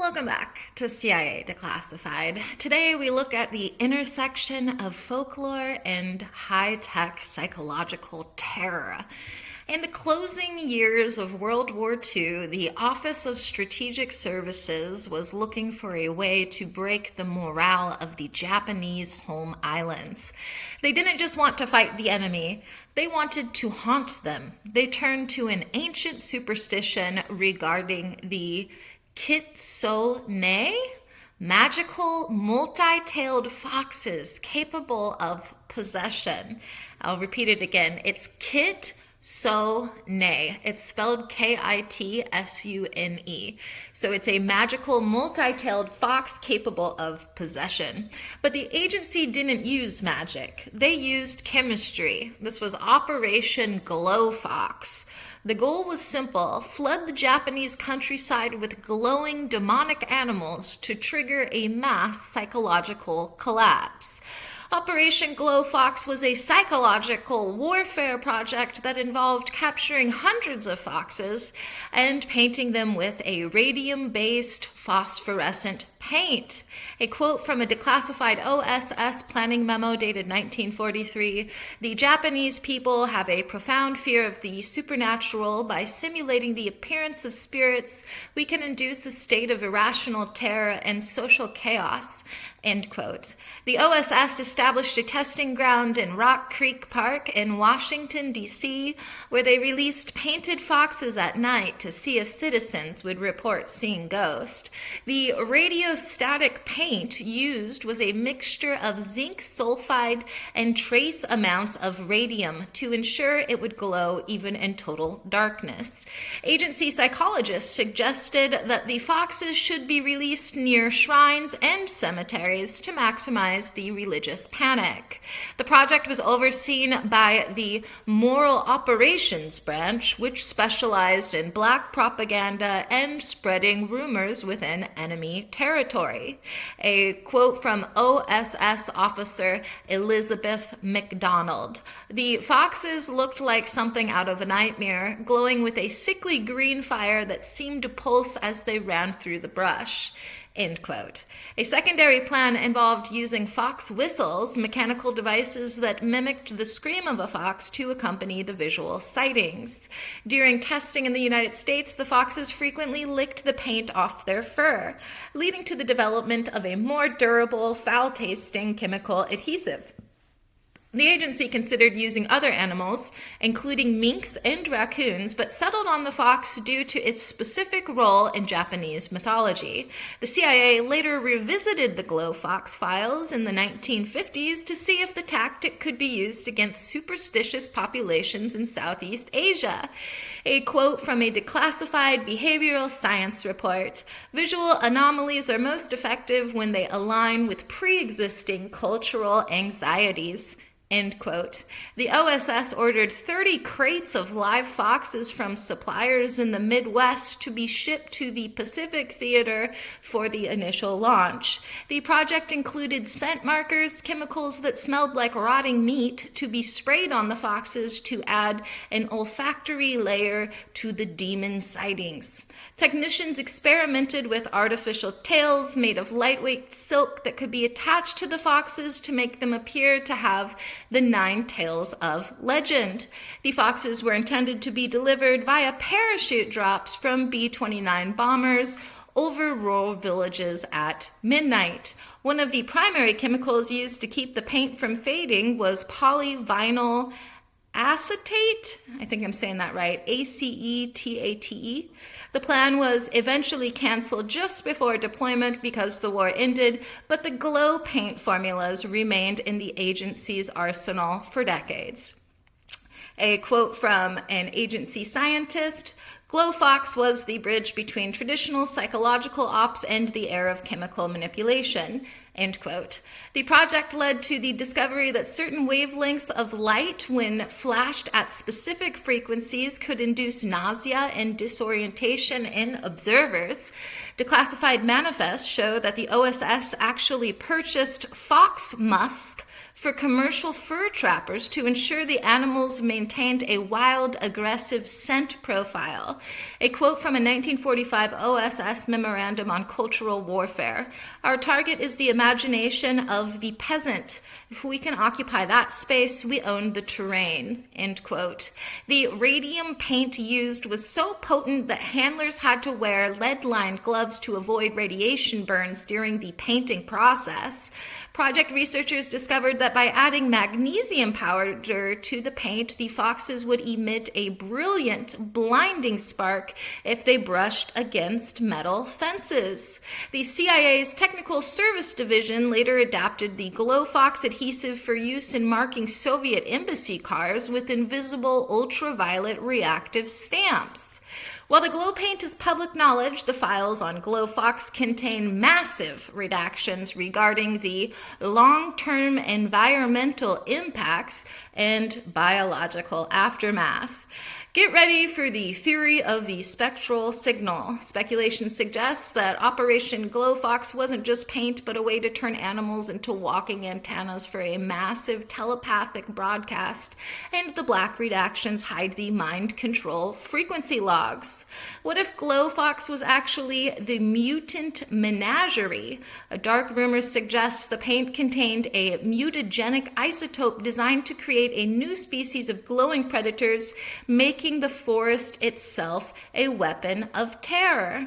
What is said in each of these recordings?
Welcome back to CIA Declassified. Today we look at the intersection of folklore and high-tech psychological terror. In the closing years of World War II, the Office of Strategic Services was looking for a way to break the morale of the Japanese home islands. They didn't just want to fight the enemy, they wanted to haunt them. They turned to an ancient superstition regarding the Kitsune, magical multi-tailed foxes capable of possession. I'll repeat it again. It's Kitsune. It's spelled Kitsune. So it's a magical multi-tailed fox capable of possession. But the agency didn't use magic. They used chemistry. This was Operation Glow Fox. The goal was simple: flood the Japanese countryside with glowing demonic animals to trigger a mass psychological collapse. Operation Glow Fox was a psychological warfare project that involved capturing hundreds of foxes and painting them with a radium-based phosphorescent paint. A quote from a declassified OSS planning memo dated 1943, "The Japanese people have a profound fear of the supernatural. By simulating the appearance of spirits, we can induce a state of irrational terror and social chaos." End quote. The OSS established a testing ground in Rock Creek Park in Washington, D.C., where they released painted foxes at night to see if citizens would report seeing ghosts. The radiostatic paint used was a mixture of zinc sulfide and trace amounts of radium to ensure it would glow even in total darkness. Agency psychologists suggested that the foxes should be released near shrines and cemeteries to maximize the religious panic. The project was overseen by the Moral Operations Branch, which specialized in black propaganda and spreading rumors within enemy territory. A quote from OSS officer Elizabeth McDonald: "The foxes looked like something out of a nightmare, glowing with a sickly green fire that seemed to pulse as they ran through the brush." End quote. A secondary plan involved using fox whistles, mechanical devices that mimicked the scream of a fox to accompany the visual sightings. During testing in the United States, the foxes frequently licked the paint off their fur, leading to the development of a more durable, foul-tasting chemical adhesive. The agency considered using other animals, including minks and raccoons, but settled on the fox due to its specific role in Japanese mythology. The CIA later revisited the Glow Fox files in the 1950s to see if the tactic could be used against superstitious populations in Southeast Asia. A quote from a declassified behavioral science report: "Visual anomalies are most effective when they align with pre-existing cultural anxieties." End quote. The OSS ordered 30 crates of live foxes from suppliers in the Midwest to be shipped to the Pacific Theater for the initial launch. The project included scent markers, chemicals that smelled like rotting meat, to be sprayed on the foxes to add an olfactory layer to the demon sightings. Technicians experimented with artificial tails made of lightweight silk that could be attached to the foxes to make them appear to have the 9 tails of legend. The foxes were intended to be delivered via parachute drops from B-29 bombers over rural villages at midnight. One of the primary chemicals used to keep the paint from fading was polyvinyl acetate, I think I'm saying that right, ACETATE. The plan was eventually canceled just before deployment because the war ended, but the glow paint formulas remained in the agency's arsenal for decades. A quote from an agency scientist: "Glow Fox was the bridge between traditional psychological ops and the era of chemical manipulation. End quote. The project led to the discovery that certain wavelengths of light, when flashed at specific frequencies, could induce nausea and disorientation in observers. Declassified manifests show that the OSS actually purchased fox musk for commercial fur trappers to ensure the animals maintained a wild, aggressive scent profile. A quote from a 1945 OSS memorandum on cultural warfare. Our target is the imagination of the peasant. If we can occupy that space, we own the terrain. End quote. The radium paint used was so potent that handlers had to wear lead-lined gloves to avoid radiation burns during the painting process. Project researchers discovered that by adding magnesium powder to the paint, the foxes would emit a brilliant, blinding spark if they brushed against metal fences. The CIA's Technical Service Division later adapted the Glow Fox adhesive for use in marking Soviet embassy cars with invisible ultraviolet reactive stamps. While the glow paint is public knowledge, the files on GlowFox contain massive redactions regarding the long-term environmental impacts and biological aftermath. Get ready for the theory of the spectral signal. Speculation suggests that Operation GlowFox wasn't just paint, but a way to turn animals into walking antennas for a massive telepathic broadcast, and the black redactions hide the mind control frequency logs. What if GlowFox was actually the mutant menagerie? A dark rumor suggests the paint contained a mutagenic isotope designed to create a new species of glowing predators, making the forest itself a weapon of terror.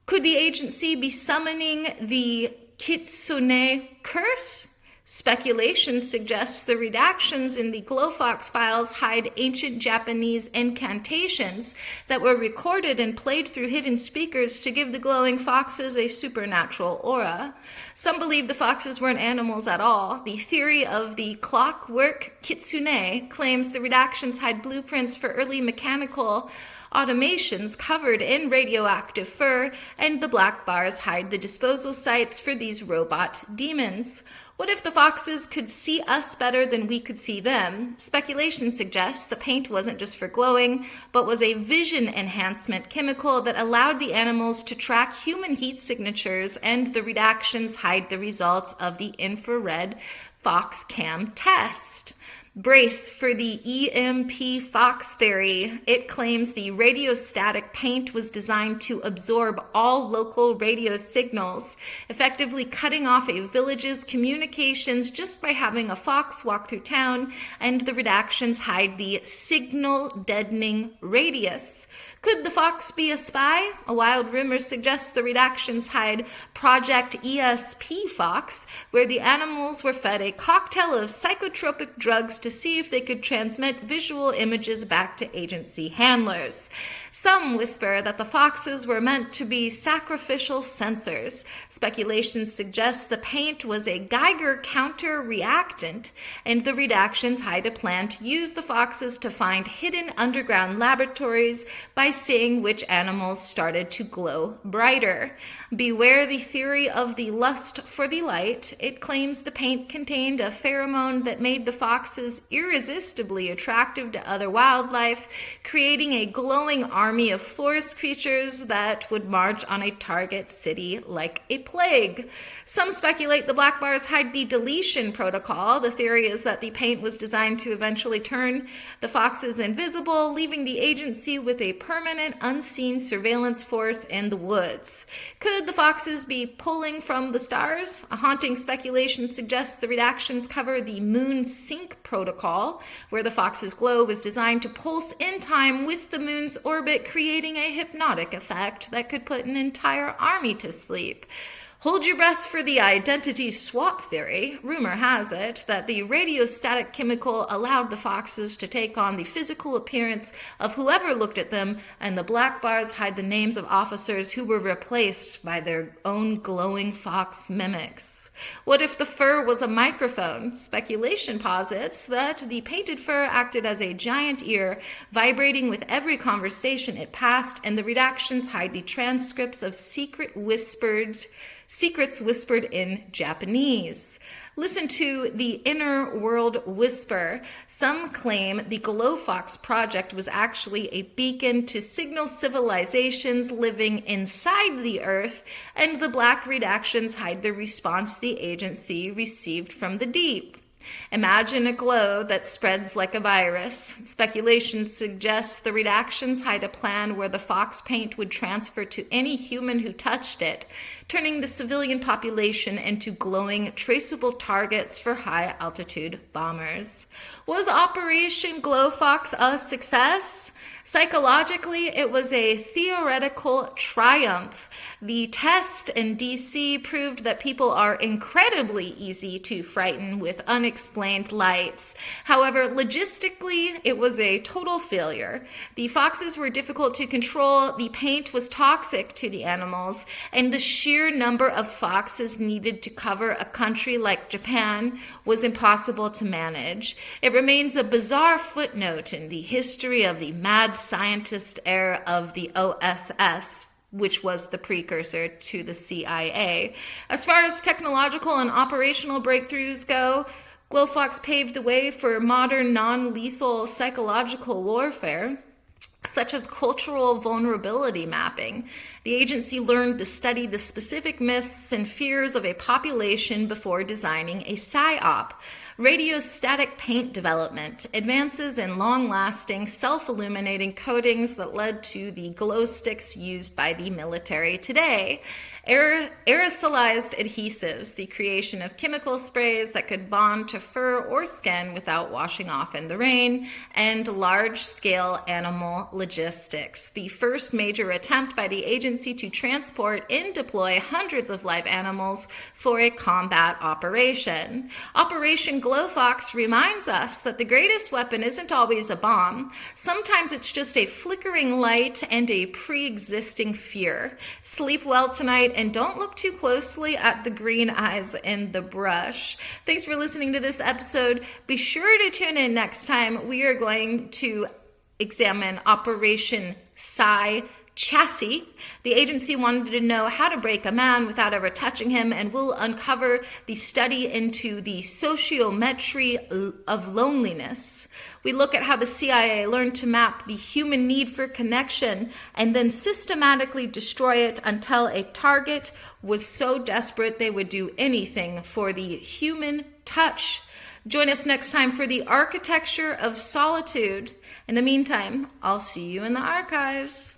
Could the agency be summoning the Kitsune curse? Speculation suggests the redactions in the GlowFox files hide ancient Japanese incantations that were recorded and played through hidden speakers to give the glowing foxes a supernatural aura. Some believe the foxes weren't animals at all. The theory of the clockwork kitsune claims the redactions hide blueprints for early mechanical automations covered in radioactive fur, and the black bars hide the disposal sites for these robot demons. What if the foxes could see us better than we could see them? Speculation suggests the paint wasn't just for glowing, but was a vision enhancement chemical that allowed the animals to track human heat signatures, and the redactions hide the results of the infrared FoxCam test. Brace for the EMP Fox theory. It claims the radiostatic paint was designed to absorb all local radio signals, effectively cutting off a village's communications just by having a fox walk through town, and the redactions hide the signal deadening radius. Could the fox be a spy? A wild rumor suggests the redactions hide Project ESP Fox, where the animals were fed a cocktail of psychotropic drugs to see if they could transmit visual images back to agency handlers. Some whisper that the foxes were meant to be sacrificial sensors. Speculation suggests the paint was a Geiger counter reactant, and the redactions hide a plan to use the foxes to find hidden underground laboratories by seeing which animals started to glow brighter. Beware the theory of the lust for the light. It claims the paint contained a pheromone that made the foxes irresistibly attractive to other wildlife, creating a glowing army of forest creatures that would march on a target city like a plague. Some speculate the black bars hide the deletion protocol. The theory is that the paint was designed to eventually turn the foxes invisible, leaving the agency with a permanent unseen surveillance force in the woods. Could the foxes be pulling from the stars? A haunting speculation suggests the redactions cover the moon sync protocol, where the fox's glow was designed to pulse in time with the moon's orbit, creating a hypnotic effect that could put an entire army to sleep. Hold your breath for the identity swap theory. Rumor has it that the radiostatic chemical allowed the foxes to take on the physical appearance of whoever looked at them, and the black bars hide the names of officers who were replaced by their own glowing fox mimics. What if the fur was a microphone? Speculation posits that the painted fur acted as a giant ear, vibrating with every conversation it passed, and the redactions hide the transcripts of secret whispered Secrets whispered in Japanese. Listen to the Inner World Whisper. Some claim the Glow Fox project was actually a beacon to signal civilizations living inside the Earth, and the black redactions hide the response the agency received from the deep. Imagine a glow that spreads like a virus. Speculation suggests the redactions hide a plan where the fox paint would transfer to any human who touched it, turning the civilian population into glowing, traceable targets for high-altitude bombers. Was Operation Glow Fox a success? Psychologically, it was a theoretical triumph. The test in DC proved that people are incredibly easy to frighten with unexplained lights. However, logistically, it was a total failure. The foxes were difficult to control, the paint was toxic to the animals, and the sheer number of foxes needed to cover a country like Japan was impossible to manage. It remains a bizarre footnote in the history of the mad scientist era of the OSS, which was the precursor to the CIA. As far as technological and operational breakthroughs go, GlowFox paved the way for modern non-lethal psychological warfare, such as cultural vulnerability mapping. The agency learned to study the specific myths and fears of a population before designing a PSYOP. Radiostatic paint development, advances in long-lasting, self-illuminating coatings that led to the glow sticks used by the military today. Aerosolized adhesives, the creation of chemical sprays that could bond to fur or skin without washing off in the rain, and large-scale animal logistics, the first major attempt by the agency to transport and deploy hundreds of live animals for a combat operation. Operation Glow Fox reminds us that the greatest weapon isn't always a bomb. Sometimes it's just a flickering light and a pre-existing fear. Sleep well tonight, and don't look too closely at the green eyes in the brush. Thanks for listening to this episode. Be sure to tune in next time. We are going to examine Operation Chassis. The agency wanted to know how to break a man without ever touching him, and we'll uncover the study into the sociometry of loneliness. We look at how the CIA learned to map the human need for connection and then systematically destroy it until a target was so desperate they would do anything for the human touch. Join us next time for the architecture of solitude. In the meantime, I'll see you in the archives.